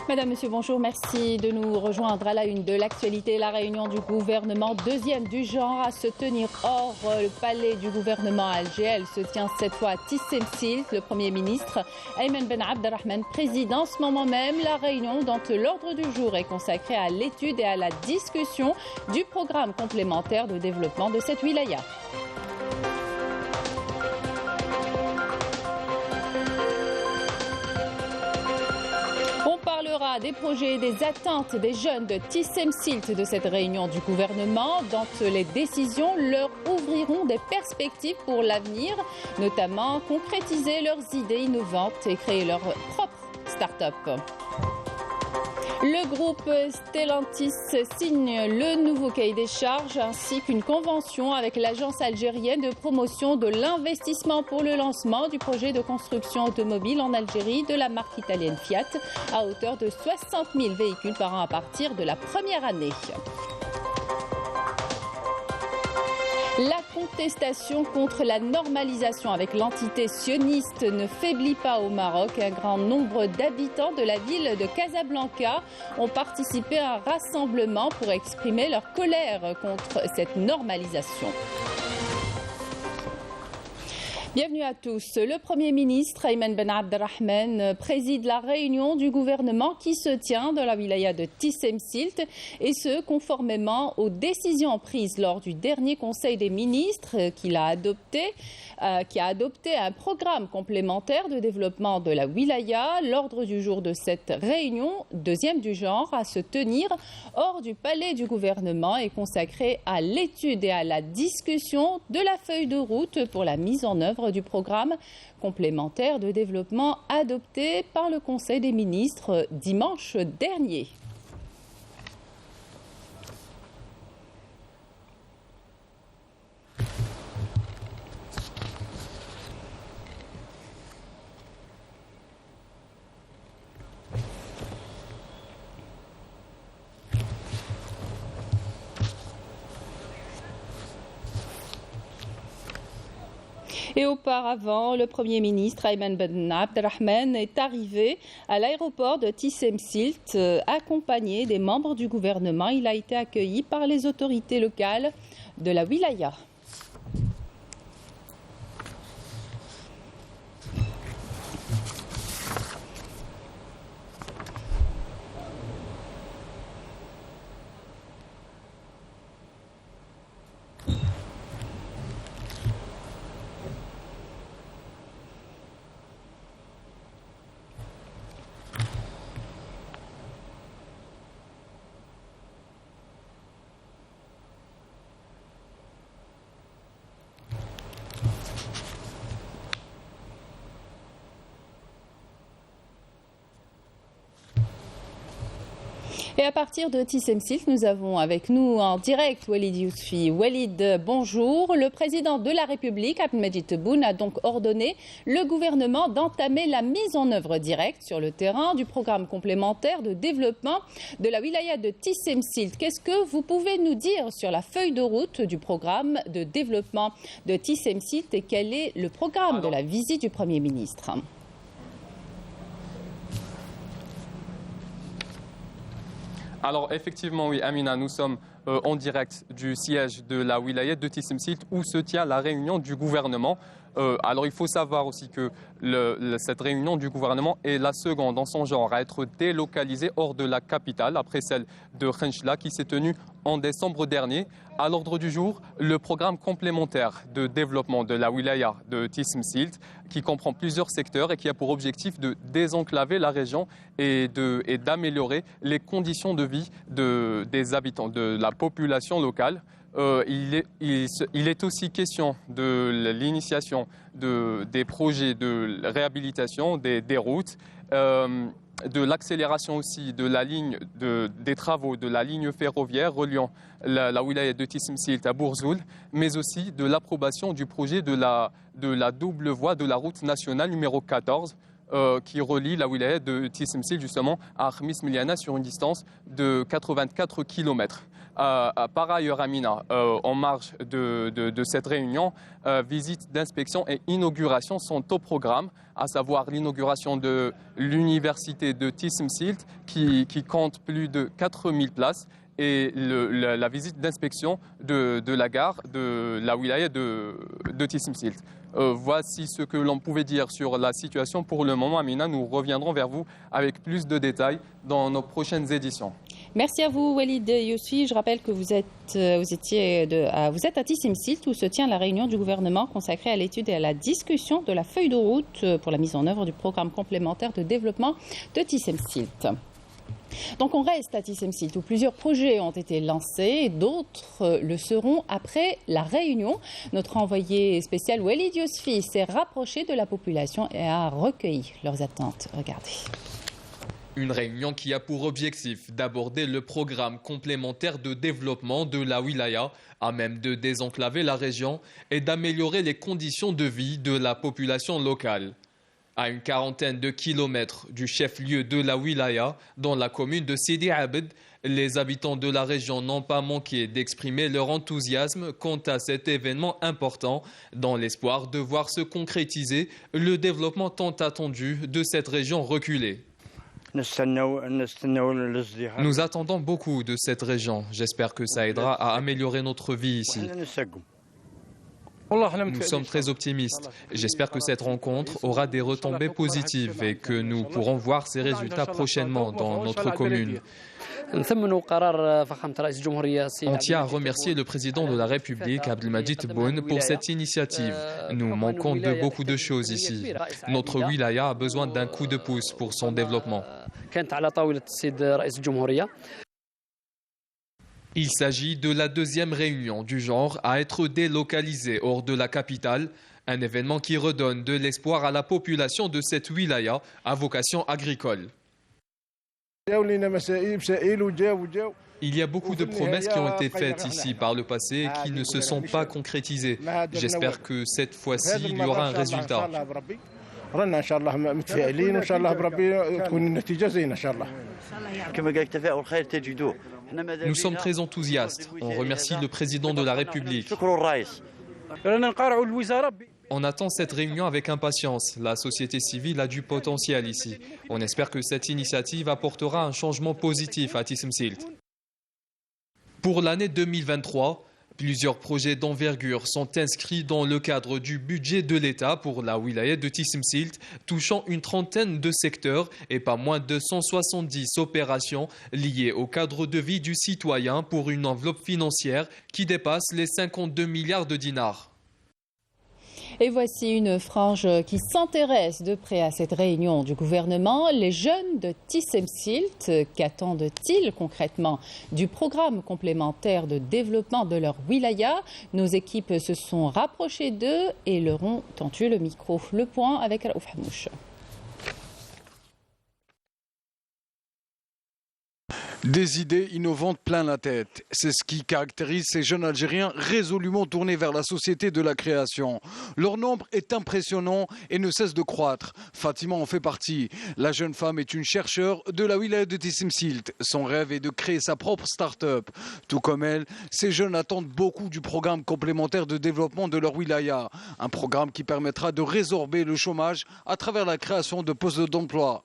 Madame, Monsieur, bonjour. Merci de nous rejoindre à la une de l'actualité. La réunion du gouvernement, deuxième du genre, à se tenir hors le palais du gouvernement à Alger. Elle se tient cette fois à Tissemsilt. Le Premier ministre Ayman Ben Abdelrahman préside en ce moment même la réunion dont l'ordre du jour est consacré à l'étude et à la discussion du programme complémentaire de développement de cette wilaya. On parlera des projets et des attentes des jeunes de Tissemsilt de cette réunion du gouvernement, dont les décisions leur ouvriront des perspectives pour l'avenir, notamment concrétiser leurs idées innovantes et créer leur propre start-up. Le groupe Stellantis signe le nouveau cahier des charges ainsi qu'une convention avec l'agence algérienne de promotion de l'investissement pour le lancement du projet de construction automobile en Algérie de la marque italienne Fiat à hauteur de 60 000 véhicules par an à partir de la première année. La contestation contre la normalisation avec l'entité sioniste ne faiblit pas au Maroc. Un grand nombre d'habitants de la ville de Casablanca ont participé à un rassemblement pour exprimer leur colère contre cette normalisation. Bienvenue à tous. Le Premier ministre Ayman Ben Abdelrahman préside la réunion du gouvernement qui se tient dans la wilaya de Tissemsilt et ce, conformément aux décisions prises lors du dernier Conseil des ministres qui a adopté un programme complémentaire de développement de la wilaya. L'ordre du jour de cette réunion, deuxième du genre, à se tenir hors du palais du gouvernement est consacré à l'étude et à la discussion de la feuille de route pour la mise en œuvre du programme complémentaire de développement adopté par le Conseil des ministres dimanche dernier. Et auparavant, le Premier ministre Ayman Ben Abdelrahman est arrivé à l'aéroport de Tissemsilt accompagné des membres du gouvernement. Il a été accueilli par les autorités locales de la wilaya. Et à partir de Tissemsilt, nous avons avec nous en direct Walid Yousfi. Walid, bonjour. Le président de la République, Abdelmadjid Tebboune, a donc ordonné le gouvernement d'entamer la mise en œuvre directe sur le terrain du programme complémentaire de développement de la wilaya de Tissemsilt. Qu'est-ce que vous pouvez nous dire sur la feuille de route du programme de développement de Tissemsilt et quel est le programme de la visite du Premier ministre ? Alors effectivement, oui, Amina, nous sommes en direct du siège de la wilaya de Tissemsilt où se tient la réunion du gouvernement. Alors il faut savoir aussi que cette réunion du gouvernement est la seconde en son genre à être délocalisée hors de la capitale, après celle de Khenchela qui s'est tenue en décembre dernier. À l'ordre du jour, le programme complémentaire de développement de la wilaya de Tissemsilt qui comprend plusieurs secteurs et qui a pour objectif de désenclaver la région et d'améliorer les conditions de vie des habitants, de la population locale. Il est aussi question de l'initiation des projets de réhabilitation des routes, de l'accélération aussi de la ligne des travaux de la ligne ferroviaire reliant la wilaya de Tissemsilt à Bourzoul, mais aussi de l'approbation du projet de la double voie de la route nationale numéro 14 qui relie la wilaya de Tissemsilt justement à Khamis Miliana sur une distance de 84 km. Par ailleurs, Amina, en marge de cette réunion, visite d'inspection et inauguration sont au programme, à savoir l'inauguration de l'université de Tism-Silt qui compte plus de 4000 places et la visite d'inspection de la gare de la wilaya de Tism-Silt. Voici ce que l'on pouvait dire sur la situation pour le moment. Amina, nous reviendrons vers vous avec plus de détails dans nos prochaines éditions. Merci à vous, Walid Yossi. Je rappelle que vous êtes à Tissim-Silt où se tient la réunion du gouvernement consacrée à l'étude et à la discussion de la feuille de route pour la mise en œuvre du programme complémentaire de développement de Tissim-Silt. Donc on reste à Tissim-Silt où plusieurs projets ont été lancés et d'autres le seront après la réunion. Notre envoyé spécial Walid Yossi s'est rapproché de la population et a recueilli leurs attentes. Regardez. Une réunion qui a pour objectif d'aborder le programme complémentaire de développement de la wilaya, à même de désenclaver la région et d'améliorer les conditions de vie de la population locale. À une quarantaine de kilomètres du chef-lieu de la wilaya, dans la commune de Sidi Abed, les habitants de la région n'ont pas manqué d'exprimer leur enthousiasme quant à cet événement important, dans l'espoir de voir se concrétiser le développement tant attendu de cette région reculée. Nous attendons beaucoup de cette région. J'espère que ça aidera à améliorer notre vie ici. Nous sommes très optimistes. J'espère que cette rencontre aura des retombées positives et que nous pourrons voir ces résultats prochainement dans notre commune. On tient à remercier le président de la République, Abdelmadjid Tebboune, pour cette initiative. Nous manquons de beaucoup de choses ici. Notre wilaya a besoin d'un coup de pouce pour son développement. Il s'agit de la deuxième réunion du genre à être délocalisée hors de la capitale, un événement qui redonne de l'espoir à la population de cette wilaya à vocation agricole. Il y a beaucoup de promesses qui ont été faites ici par le passé et qui ne se sont pas concrétisées. J'espère que cette fois-ci, il y aura un résultat. Nous sommes très enthousiastes. On remercie le président de la République. On attend cette réunion avec impatience. La société civile a du potentiel ici. On espère que cette initiative apportera un changement positif à Tism-Silt. Pour l'année 2023, plusieurs projets d'envergure sont inscrits dans le cadre du budget de l'État pour la wilaya de Tism-Silt, touchant une trentaine de secteurs et pas moins de 170 opérations liées au cadre de vie du citoyen pour une enveloppe financière qui dépasse les 52 milliards de dinars. Et voici une frange qui s'intéresse de près à cette réunion du gouvernement. Les jeunes de Tism-Silt, qu'attendent-ils concrètement du programme complémentaire de développement de leur wilaya? Nos équipes se sont rapprochées d'eux et leur ont tendu le micro. Le point avec Raouf Hamouche. Des idées innovantes plein la tête. C'est ce qui caractérise ces jeunes Algériens résolument tournés vers la société de la création. Leur nombre est impressionnant et ne cesse de croître. Fatima en fait partie. La jeune femme est une chercheure de la wilaya de Tism-Silt. Son rêve est de créer sa propre start-up. Tout comme elle, ces jeunes attendent beaucoup du programme complémentaire de développement de leur wilaya. Un programme qui permettra de résorber le chômage à travers la création de postes d'emploi.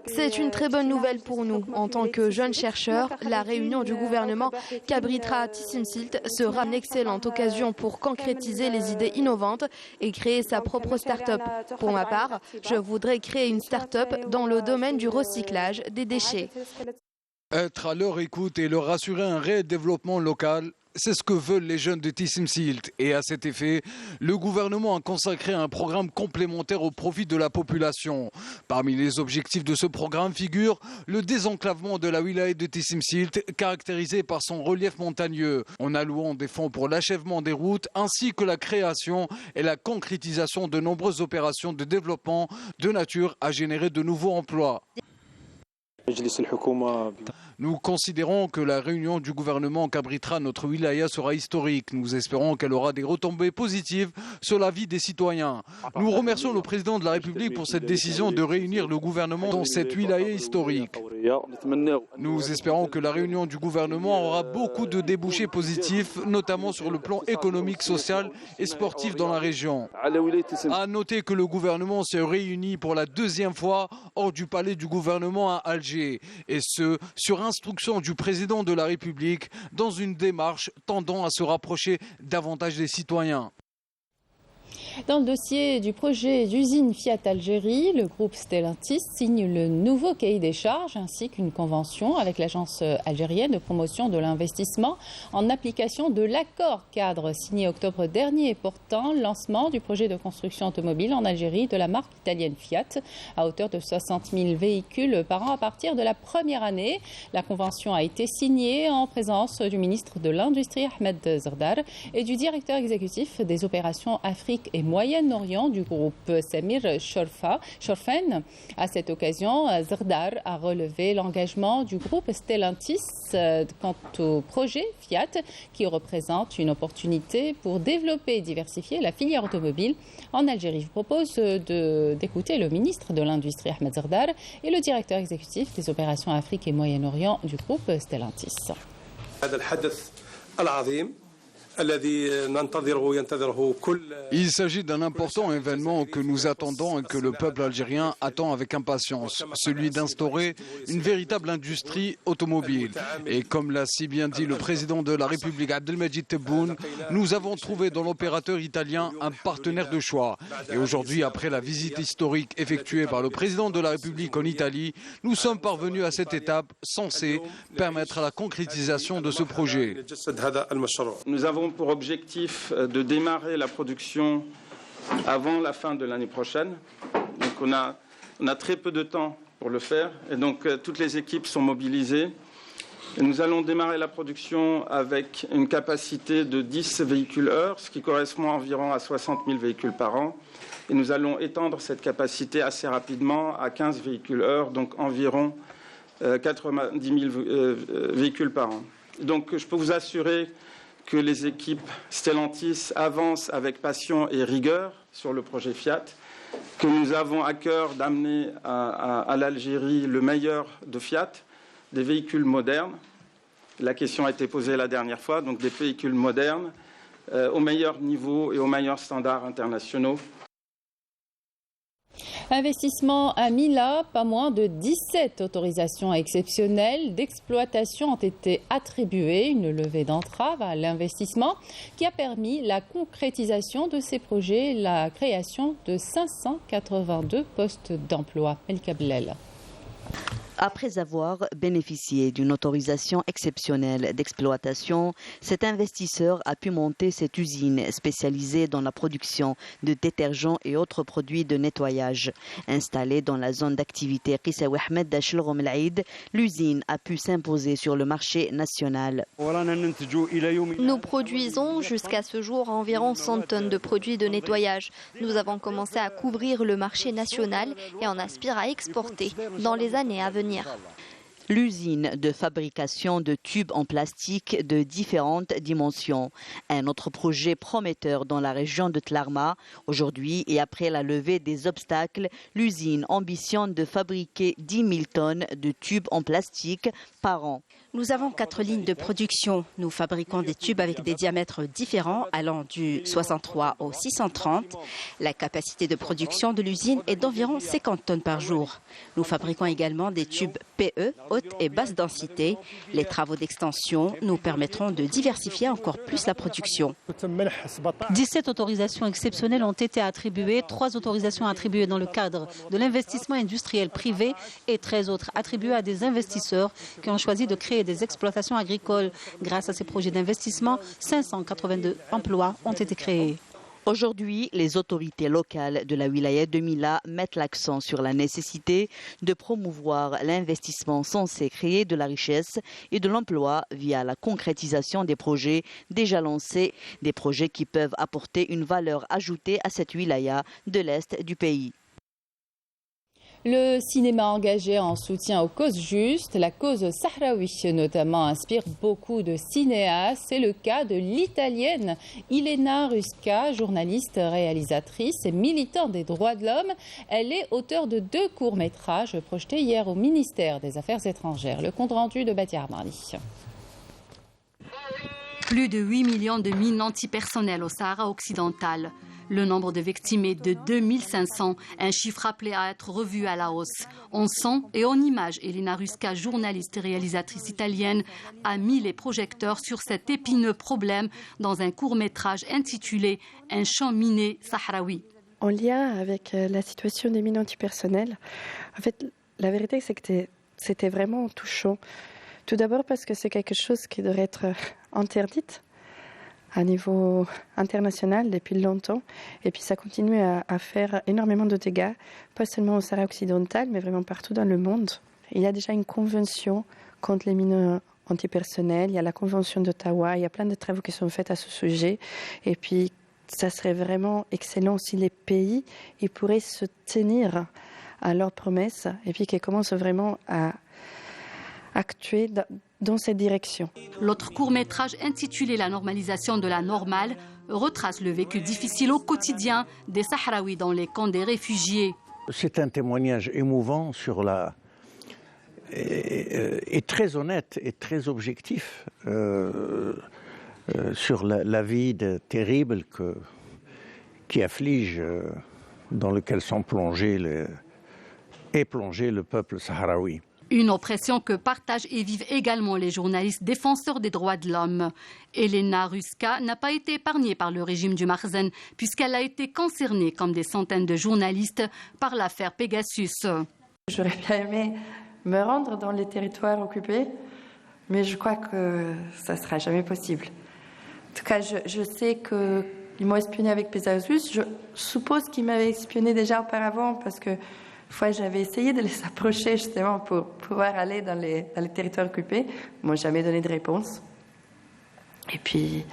C'est une très bonne nouvelle pour nous. En tant que jeunes chercheurs, la réunion du gouvernement qu'abritera à Tism-Silt sera une excellente occasion pour concrétiser les idées innovantes et créer sa propre start-up. Pour ma part, je voudrais créer une start-up dans le domaine du recyclage des déchets. Être à leur écoute et leur assurer un réel développement local, c'est ce que veulent les jeunes de Tism-Silt. Et à cet effet, le gouvernement a consacré un programme complémentaire au profit de la population. Parmi les objectifs de ce programme figure le désenclavement de la wilaya de Tism-Silt, caractérisée par son relief montagneux, en allouant des fonds pour l'achèvement des routes, ainsi que la création et la concrétisation de nombreuses opérations de développement de nature à générer de nouveaux emplois. Nous considérons que la réunion du gouvernement qu'abritera notre wilaya sera historique. Nous espérons qu'elle aura des retombées positives sur la vie des citoyens. Nous remercions le président de la République pour cette décision de réunir le gouvernement dans cette wilaya historique. Nous espérons que la réunion du gouvernement aura beaucoup de débouchés positifs, notamment sur le plan économique, social et sportif dans la région. À noter que le gouvernement s'est réuni pour la deuxième fois hors du palais du gouvernement à Alger, et ce, sur instruction du président de la République, dans une démarche tendant à se rapprocher davantage des citoyens. Dans le dossier du projet d'usine Fiat Algérie, le groupe Stellantis signe le nouveau cahier des charges ainsi qu'une convention avec l'agence algérienne de promotion de l'investissement en application de l'accord cadre signé octobre dernier portant lancement du projet de construction automobile en Algérie de la marque italienne Fiat à hauteur de 60 000 véhicules par an à partir de la première année. La convention a été signée en présence du ministre de l'Industrie Ahmed Zardar et du directeur exécutif des opérations Afrique et Moyen-Orient du groupe Samir Chorfen. À cette occasion, Zardar a relevé l'engagement du groupe Stellantis quant au projet Fiat qui représente une opportunité pour développer et diversifier la filière automobile en Algérie. Je vous propose d'écouter le ministre de l'Industrie Ahmed Zardar et le directeur exécutif des opérations Afrique et Moyen-Orient du groupe Stellantis. Il s'agit d'un important événement que nous attendons et que le peuple algérien attend avec impatience, celui d'instaurer une véritable industrie automobile. Et comme l'a si bien dit le président de la République, Abdelmajid Tebboune, nous avons trouvé dans l'opérateur italien un partenaire de choix. Et aujourd'hui, après la visite historique effectuée par le président de la République en Italie, nous sommes parvenus à cette étape censée permettre la concrétisation de ce projet. Nous avons pour objectif de démarrer la production avant la fin de l'année prochaine. Donc on a très peu de temps pour le faire et donc toutes les équipes sont mobilisées. Et nous allons démarrer la production avec une capacité de 10 véhicules heure, ce qui correspond environ à 60 000 véhicules par an. Et nous allons étendre cette capacité assez rapidement à 15 véhicules heure, donc environ 90 000 véhicules par an. Donc je peux vous assurer que les équipes Stellantis avancent avec passion et rigueur sur le projet Fiat, que nous avons à cœur d'amener à l'Algérie le meilleur de Fiat, des véhicules modernes. La question a été posée la dernière fois, donc des véhicules modernes au meilleur niveau et aux meilleurs standards internationaux. Investissement à Mila, pas moins de 17 autorisations exceptionnelles d'exploitation ont été attribuées. Une levée d'entrave à l'investissement qui a permis la concrétisation de ces projets, la création de 582 postes d'emploi. Melika Blel. Après avoir bénéficié d'une autorisation exceptionnelle d'exploitation, cet investisseur a pu monter cette usine spécialisée dans la production de détergents et autres produits de nettoyage. Installée dans la zone d'activité Qissaoui Ahmed d'Achel Romlaïd, l'usine a pu s'imposer sur le marché national. Nous produisons jusqu'à ce jour environ 100 tonnes de produits de nettoyage. Nous avons commencé à couvrir le marché national et on aspire à exporter dans les années à venir. L'usine de fabrication de tubes en plastique de différentes dimensions. Un autre projet prometteur dans la région de Tlarma. Aujourd'hui et après la levée des obstacles, l'usine ambitionne de fabriquer 10 000 tonnes de tubes en plastique par an. Nous avons 4 lignes de production. Nous fabriquons des tubes avec des diamètres différents allant du 63 au 630. La capacité de production de l'usine est d'environ 50 tonnes par jour. Nous fabriquons également des tubes PE, haute et basse densité. Les travaux d'extension nous permettront de diversifier encore plus la production. 17 autorisations exceptionnelles ont été attribuées, 3 autorisations attribuées dans le cadre de l'investissement industriel privé et 13 autres attribuées à des investisseurs qui ont choisi de créer des exploitations agricoles. Grâce à ces projets d'investissement, 582 emplois ont été créés. Aujourd'hui, les autorités locales de la wilaya de Mila mettent l'accent sur la nécessité de promouvoir l'investissement censé créer de la richesse et de l'emploi via la concrétisation des projets déjà lancés, des projets qui peuvent apporter une valeur ajoutée à cette wilaya de l'Est du pays. Le cinéma engagé en soutien aux causes justes, la cause sahraoui notamment, inspire beaucoup de cinéastes. C'est le cas de l'italienne Ilena Rusca, journaliste, réalisatrice et militante des droits de l'homme. Elle est auteure de 2 courts-métrages projetés hier au ministère des Affaires étrangères. Le compte-rendu de Batia Armani. Plus de 8 millions de mines antipersonnelles au Sahara occidental. Le nombre de victimes est de 2500, un chiffre appelé à être revu à la hausse. En son et en images, Ilena Rusca, journaliste et réalisatrice italienne, a mis les projecteurs sur cet épineux problème dans un court-métrage intitulé « Un champ miné sahraoui ». En lien avec la situation des mines antipersonnelles, en fait, la vérité c'est que c'était vraiment touchant. Tout d'abord parce que c'est quelque chose qui devrait être interdite à niveau international depuis longtemps. Et puis ça continue à faire énormément de dégâts, pas seulement au Sahara occidental, mais vraiment partout dans le monde. Il y a déjà une convention contre les mines antipersonnelles, il y a la convention d'Ottawa, il y a plein de travaux qui sont faits à ce sujet. Et puis ça serait vraiment excellent si les pays ils pourraient se tenir à leurs promesses et puis qu'ils commencent vraiment à actuer dans cette direction. L'autre court-métrage intitulé « La normalisation de la normale » retrace le vécu difficile au quotidien des Sahraouis dans les camps des réfugiés. C'est un témoignage émouvant sur et très honnête et très objectif sur la vie terrible qui afflige, dans lequel sont plongé le peuple sahraoui. Une oppression que partagent et vivent également les journalistes défenseurs des droits de l'homme. Ilena Rusca n'a pas été épargnée par le régime du Makhzen puisqu'elle a été concernée, comme des centaines de journalistes, par l'affaire Pegasus. J'aurais bien aimé me rendre dans les territoires occupés, mais je crois que ça ne sera jamais possible. En tout cas, je sais qu'ils m'ont espionné avec Pegasus. Je suppose qu'ils m'avaient espionné déjà auparavant parce que fois, j'avais essayé de les approcher justement pour pouvoir aller dans les territoires occupés. Ils m'ont jamais donné de réponse. Et puis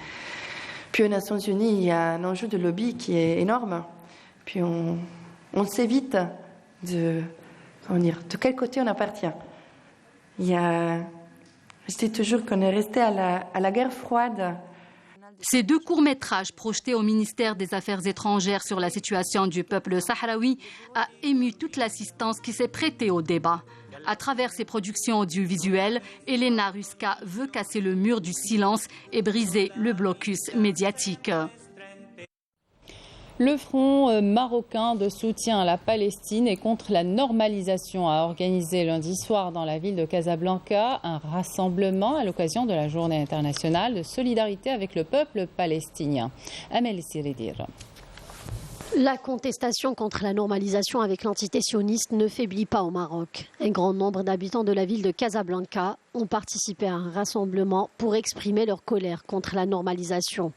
aux Nations Unies, il y a un enjeu de lobby qui est énorme. Puis on s'évite de quel côté on appartient. Je dis toujours qu'on est resté à la guerre froide. Ces 2 courts-métrages projetés au ministère des Affaires étrangères sur la situation du peuple sahraoui a ému toute l'assistance qui s'est prêtée au débat. À travers ses productions audiovisuelles, Ilena Rusca veut casser le mur du silence et briser le blocus médiatique. Le Front marocain de soutien à la Palestine et contre la normalisation a organisé lundi soir dans la ville de Casablanca un rassemblement à l'occasion de la Journée internationale de solidarité avec le peuple palestinien. Amel Siridir. La contestation contre la normalisation avec l'entité sioniste ne faiblit pas au Maroc. Un grand nombre d'habitants de la ville de Casablanca ont participé à un rassemblement pour exprimer leur colère contre la normalisation.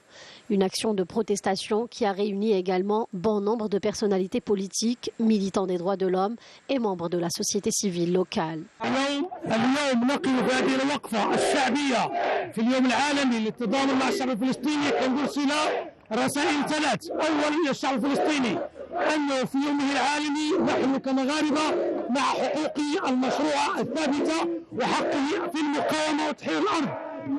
Une action de protestation qui a réuni également bon nombre de personnalités politiques, militants des droits de l'homme et membres de la société civile locale. رسائل 3 أولا إلى الشعب الفلسطيني أنه في يومه العالمي نحن كمغاربة مع حقوقه المشروعة الثابتة وحقه في المقاومة وتحرير الأرض.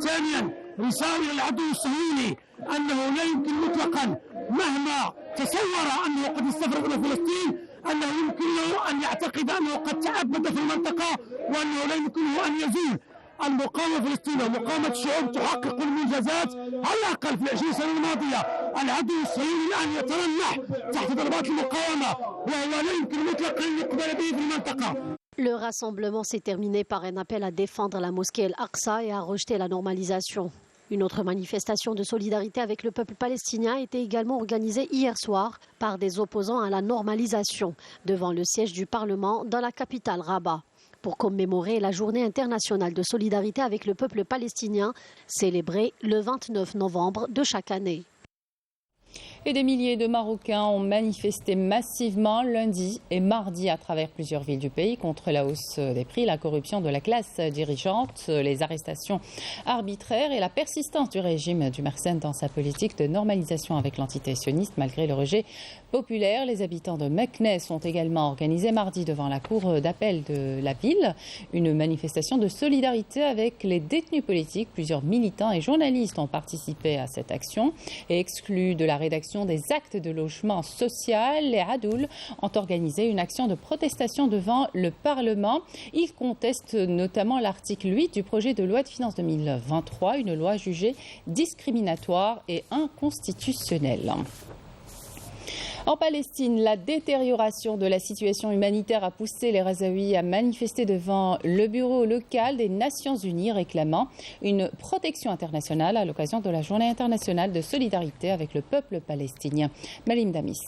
ثانيا رسالة للعدو الصهيوني أنه لا يمكن مطلقا مهما تصور أنه قد استفرد إلى فلسطين أنه يمكن له أن يعتقد أنه قد تعبد في المنطقة وأنه لا يمكنه أن يزول. المقاومة الفلسطينية ومقاومة الشعوب تحقق المنجزات على الأقل في 20 سنة الماضية. العدو الصهيوني الآن يترنح تحت ضربات المقاومة وهو لا يمكن مطلقا أن يقبل به في المنطقة. Le rassemblement s'est terminé par un appel à défendre la mosquée El-Aqsa et à rejeter la normalisation. Une autre manifestation de solidarité avec le peuple palestinien a été également organisée hier soir par des opposants à la normalisation devant le siège du Parlement dans la capitale Rabat, pour commémorer la Journée internationale de solidarité avec le peuple palestinien, célébrée le 29 novembre de chaque année. Et des milliers de Marocains ont manifesté massivement lundi et mardi à travers plusieurs villes du pays contre la hausse des prix, la corruption de la classe dirigeante, les arrestations arbitraires et la persistance du régime du Mersenne dans sa politique de normalisation avec l'entité sioniste malgré le rejet populaire. Les habitants de Meknes ont également organisé mardi devant la cour d'appel de la ville une manifestation de solidarité avec les détenus politiques. Plusieurs militants et journalistes ont participé à cette action et exclus de la rédaction des actes de logement social, les Hadoul ont organisé une action de protestation devant le Parlement. Ils contestent notamment l'article 8 du projet de loi de finances 2023, une loi jugée discriminatoire et inconstitutionnelle. En Palestine, la détérioration de la situation humanitaire a poussé les Razaouis à manifester devant le bureau local des Nations Unies réclamant une protection internationale à l'occasion de la Journée internationale de solidarité avec le peuple palestinien. Malim Damis.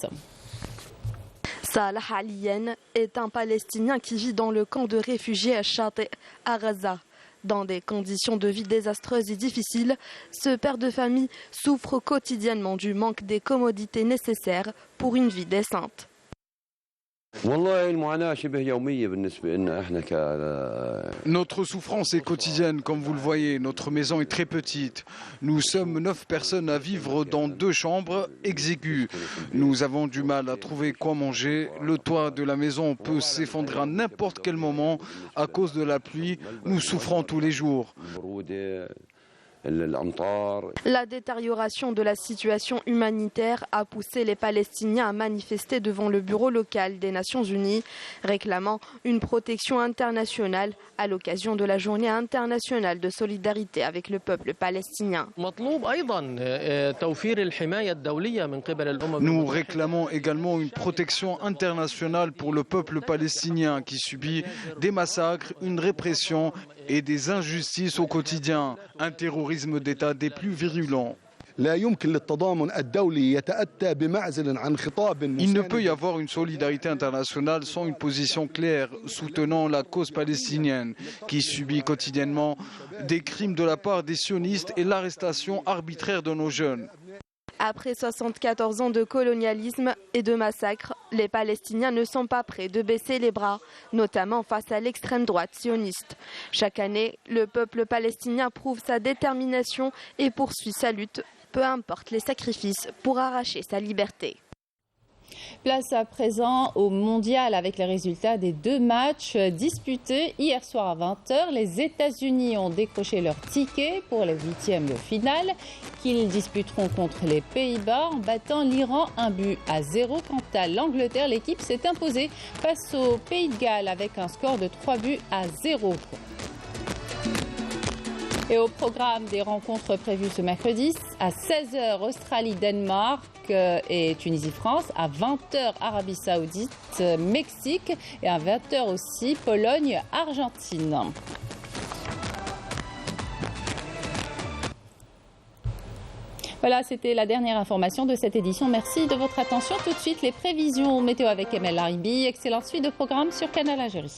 Salah Aliyen est un Palestinien qui vit dans le camp de réfugiés à Shati, à Gaza. Dans des conditions de vie désastreuses et difficiles, ce père de famille souffre quotidiennement du manque des commodités nécessaires pour une vie décente. Notre souffrance est quotidienne, comme vous le voyez. Notre maison est très petite. Nous sommes 9 personnes à vivre dans 2 chambres exiguës. Nous avons du mal à trouver quoi manger. Le toit de la maison peut s'effondrer à n'importe quel moment à cause de la pluie. Nous souffrons tous les jours. La détérioration de la situation humanitaire a poussé les Palestiniens à manifester devant le bureau local des Nations Unies, réclamant une protection internationale à l'occasion de la Journée internationale de solidarité avec le peuple palestinien. Nous réclamons également une protection internationale pour le peuple palestinien qui subit des massacres, une répression et des injustices au quotidien, un terrorisme d'État des plus virulents. Il ne peut y avoir une solidarité internationale sans une position claire soutenant la cause palestinienne qui subit quotidiennement des crimes de la part des sionistes et l'arrestation arbitraire de nos jeunes. Après 74 ans de colonialisme et de massacres, les Palestiniens ne sont pas prêts de baisser les bras, notamment face à l'extrême droite sioniste. Chaque année, le peuple palestinien prouve sa détermination et poursuit sa lutte, peu importe les sacrifices, pour arracher sa liberté. Place à présent au mondial avec les résultats des 2 matchs disputés hier soir à 20h. Les États-Unis ont décroché leur ticket pour les 8e de finale qu'ils disputeront contre les Pays-Bas en battant l'Iran 1-0. Quant à l'Angleterre, l'équipe s'est imposée face au Pays de Galles avec un score de 3-0. Et au programme des rencontres prévues ce mercredi, à 16h, Australie-Danemark et Tunisie-France, à 20h, Arabie Saoudite, Mexique et à 20h aussi, Pologne-Argentine. Voilà, c'était la dernière information de cette édition. Merci de votre attention. Tout de suite, les prévisions météo avec Emel Laribi. Excellente suite de programme sur Canal Algérie.